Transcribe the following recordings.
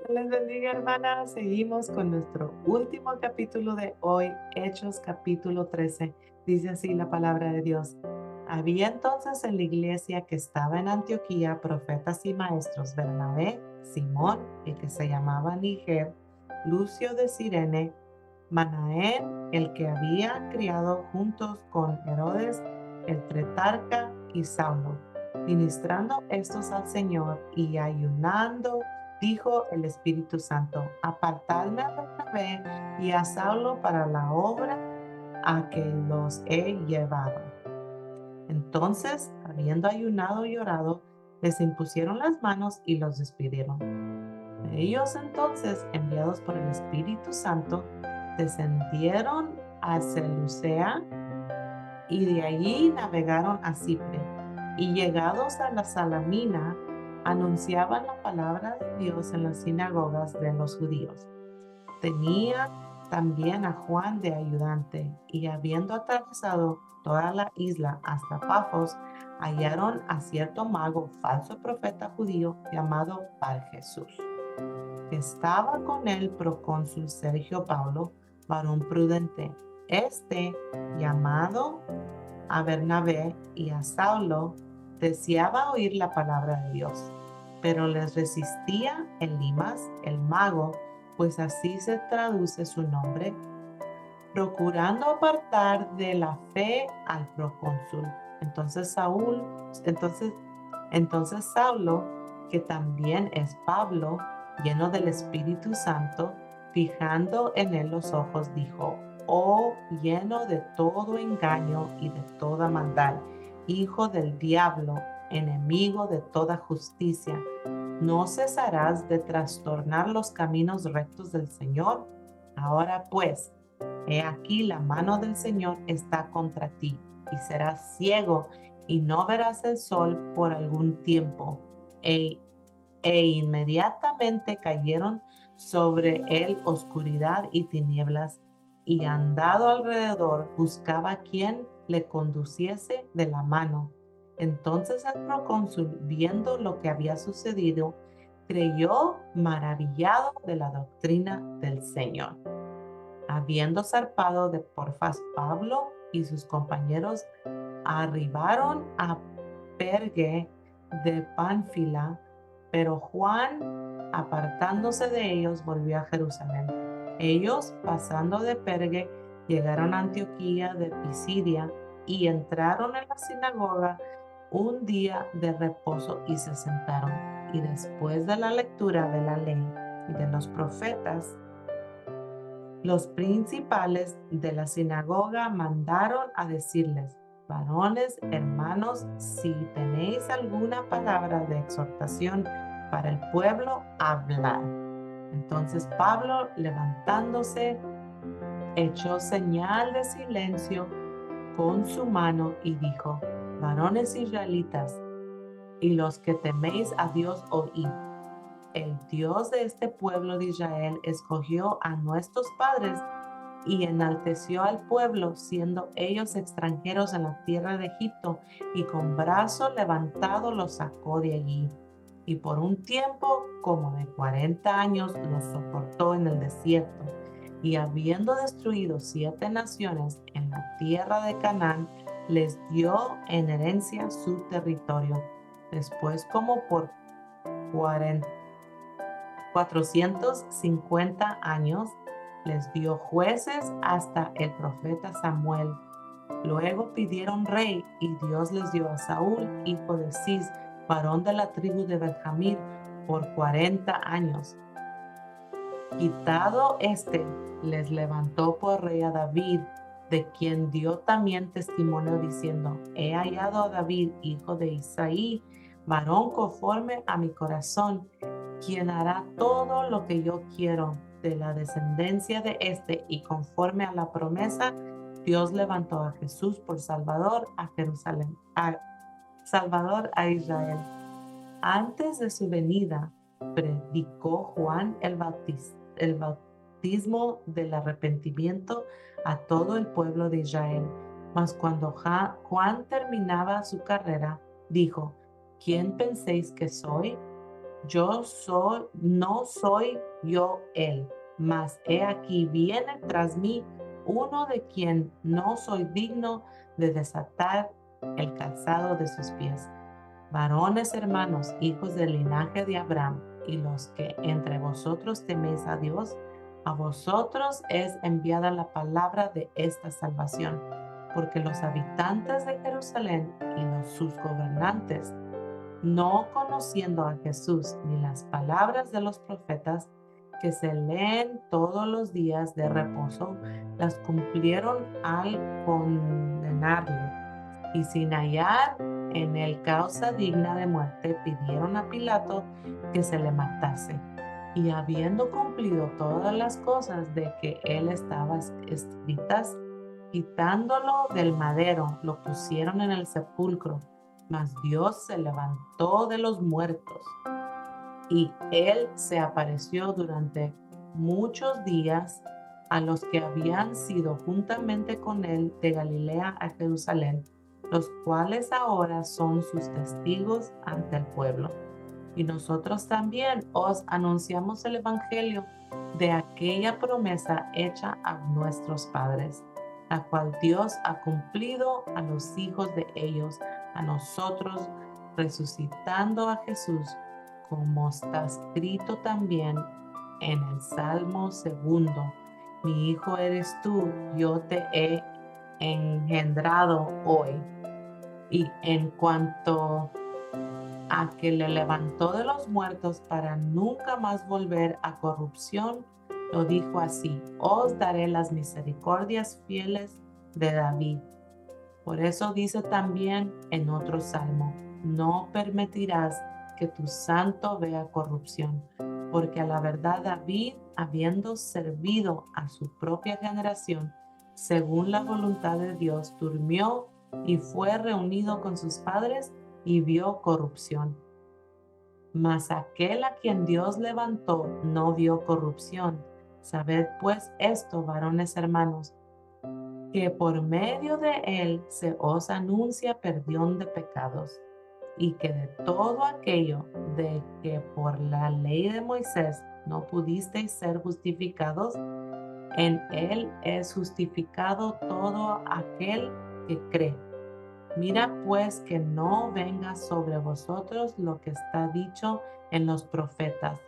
Les bendiga, hermanas. Seguimos con nuestro último capítulo de hoy, Hechos capítulo 13. Dice así la palabra de Dios. Había entonces en la iglesia que estaba en Antioquía profetas y maestros: Bernabé, Simón, el que se llamaba Níger, Lucio de Cirene, Manaén, el que había criado juntos con Herodes, el pretarca, y Saulo. Ministrando estos al Señor y ayunando, dijo el Espíritu Santo: apartadme a Bernabé y a Saulo para la obra a que los he llevado. Entonces, habiendo ayunado y orado, les impusieron las manos y los despidieron. Ellos entonces, enviados por el Espíritu Santo, descendieron a Seleucea y de allí navegaron a Chipre. Y llegados a la Salamina, anunciaban la palabra de Dios en las sinagogas de los judíos. Tenían también a Juan de ayudante, y habiendo atravesado toda la isla hasta Pafos, hallaron a cierto mago, falso profeta judío, llamado Bar Jesús. Estaba con el procónsul Sergio Paulo, varón prudente. Este, llamado a Bernabé y a Saulo, deseaba oír la palabra de Dios, pero les resistía Elimas, el mago, pues así se traduce su nombre, procurando apartar de la fe al procónsul. Entonces, entonces Saulo, que también es Pablo, lleno del Espíritu Santo, fijando en él los ojos, dijo: oh, lleno de todo engaño y de toda maldad, hijo del diablo, enemigo de toda justicia, ¿no cesarás de trastornar los caminos rectos del Señor? Ahora pues, he aquí la mano del Señor está contra ti, y serás ciego y no verás el sol por algún tiempo. E inmediatamente cayeron sobre él oscuridad y tinieblas, y andado alrededor buscaba quien le conduciese de la mano. Entonces el procónsul, viendo lo que había sucedido, creyó, maravillado de la doctrina del Señor. Habiendo zarpado de Porfas, Pablo y sus compañeros arribaron a Pergue de Pánfila, pero Juan, apartándose de ellos, volvió a Jerusalén. Ellos, pasando de Pergue, llegaron a Antioquía de Pisidia y entraron en la sinagoga un día de reposo y se sentaron. Y después de la lectura de la ley y de los profetas, los principales de la sinagoga mandaron a decirles: varones, hermanos, si tenéis alguna palabra de exhortación para el pueblo, hablad. Entonces Pablo, levantándose, echó señal de silencio con su mano y dijo: varones israelitas, y los que teméis a Dios, oíd. El Dios de este pueblo de Israel escogió a nuestros padres y enalteció al pueblo, siendo ellos extranjeros en la tierra de Egipto, y con brazo levantado los sacó de allí. Y por un tiempo, como de 40 años, los soportó en el desierto. Y habiendo destruido 7 naciones en la tierra de Canaán, les dio en herencia su territorio. Después, como por 450 años, les dio jueces hasta el profeta Samuel. Luego pidieron rey, y Dios les dio a Saúl, hijo de Cis, varón de la tribu de Benjamín, por 40 años. Quitado este, les levantó por rey a David, de quien dio también testimonio diciendo: he hallado a David, hijo de Isaí, varón conforme a mi corazón, quien hará todo lo que yo quiero. De la descendencia de este, y conforme a la promesa, Dios levantó a Jesús por Salvador a Jerusalén, Salvador a Israel. Antes de su venida, predicó Juan el bautismo del arrepentimiento a todo el pueblo de Israel. Mas cuando Juan terminaba su carrera, dijo: ¿quién penséis que soy? no soy yo él, mas he aquí viene tras mí uno de quien no soy digno de desatar el calzado de sus pies. Varones hermanos, hijos del linaje de Abraham, y los que entre vosotros teméis a Dios, a vosotros es enviada la palabra de esta salvación, porque los habitantes de Jerusalén y sus gobernantes, no conociendo a Jesús ni las palabras de los profetas que se leen todos los días de reposo, las cumplieron al condenarle, y sin hallar en él causa digna de muerte, pidieron a Pilato que se le matase. Y habiendo cumplido todas las cosas de que él estaba escritas, quitándolo del madero, lo pusieron en el sepulcro. Mas Dios se levantó de los muertos y él se apareció durante muchos días a los que habían sido juntamente con él de Galilea a Jerusalén, los cuales ahora son sus testigos ante el pueblo. Y nosotros también os anunciamos el evangelio de aquella promesa hecha a nuestros padres, la cual Dios ha cumplido a los hijos de ellos, a nosotros, resucitando a Jesús, como está escrito también en el Salmo segundo: mi hijo eres tú, yo te he engendrado hoy. Y en cuanto a que le levantó de los muertos para nunca más volver a corrupción, lo dijo así: os daré las misericordias fieles de David. Por eso dice también en otro salmo: no permitirás que tu santo vea corrupción, porque a la verdad David, habiendo servido a su propia generación, según la voluntad de Dios, durmió y fue reunido con sus padres y vio corrupción. Mas aquel a quien Dios levantó no vio corrupción. Sabed pues esto, varones hermanos, que por medio de él se os anuncia perdón de pecados, y que de todo aquello de que por la ley de Moisés no pudisteis ser justificados, en él es justificado todo aquel que cree. Mira pues que no venga sobre vosotros lo que está dicho en los profetas.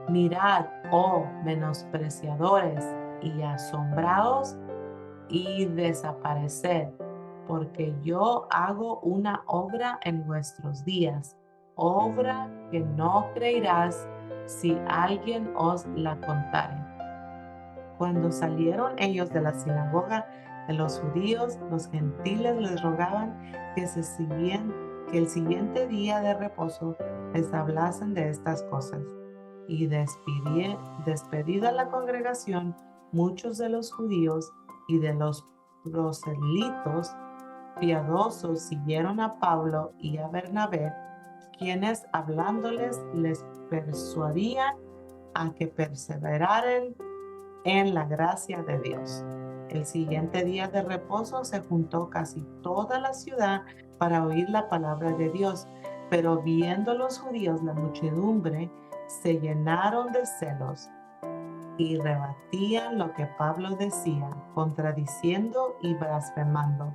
Mirad, oh menospreciadores, y asombraos y desapareced, porque yo hago una obra en vuestros días, obra que no creerás si alguien os la contare. Cuando salieron ellos de la sinagoga de los judíos, los gentiles les rogaban que que el siguiente día de reposo les hablasen de estas cosas. Y despedida la congregación, muchos de los judíos y de los proselitos piadosos siguieron a Pablo y a Bernabé, quienes hablándoles les persuadían a que perseveraran en la gracia de Dios. El siguiente día de reposo se juntó casi toda la ciudad para oír la palabra de Dios, pero viendo los judíos la muchedumbre, se llenaron de celos y rebatían lo que Pablo decía, contradiciendo y blasfemando.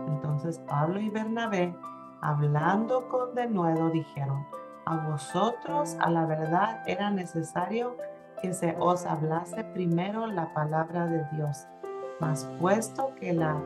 Entonces Pablo y Bernabé, hablando con denuedo, dijeron: a vosotros a la verdad era necesario que se os hablase primero la palabra de Dios, mas puesto que la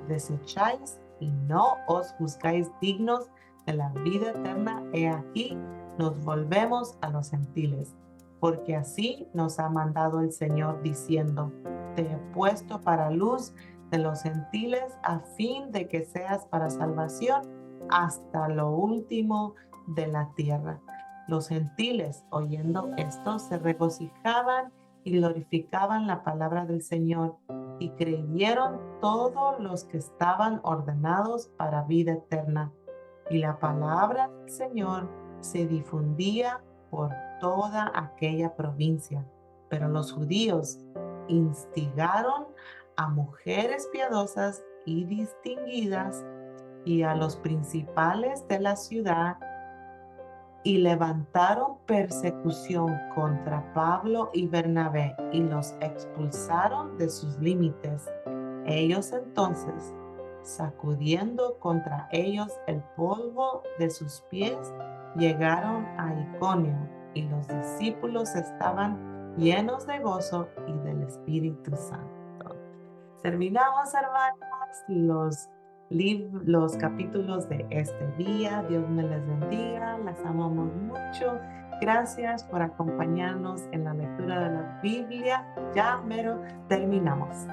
desecháis y no os juzgáis dignos de la vida eterna, he aquí nos volvemos a los gentiles, porque así nos ha mandado el Señor diciendo: te he puesto para luz de los gentiles a fin de que seas para salvación hasta lo último de la tierra. Los gentiles, oyendo esto, se regocijaban y glorificaban la palabra del Señor, y creyeron todos los que estaban ordenados para vida eterna. Y la palabra del Señor se difundía por toda aquella provincia. Pero los judíos instigaron a mujeres piadosas y distinguidas y a los principales de la ciudad y levantaron persecución contra Pablo y Bernabé y los expulsaron de sus límites. Ellos entonces, sacudiendo contra ellos el polvo de sus pies, llegaron a Iconio y los discípulos estaban llenos de gozo y del Espíritu Santo. Terminamos, hermanos, los capítulos de este día. Dios me les bendiga, las amamos mucho. Gracias por acompañarnos en la lectura de la Biblia. Ya mero terminamos.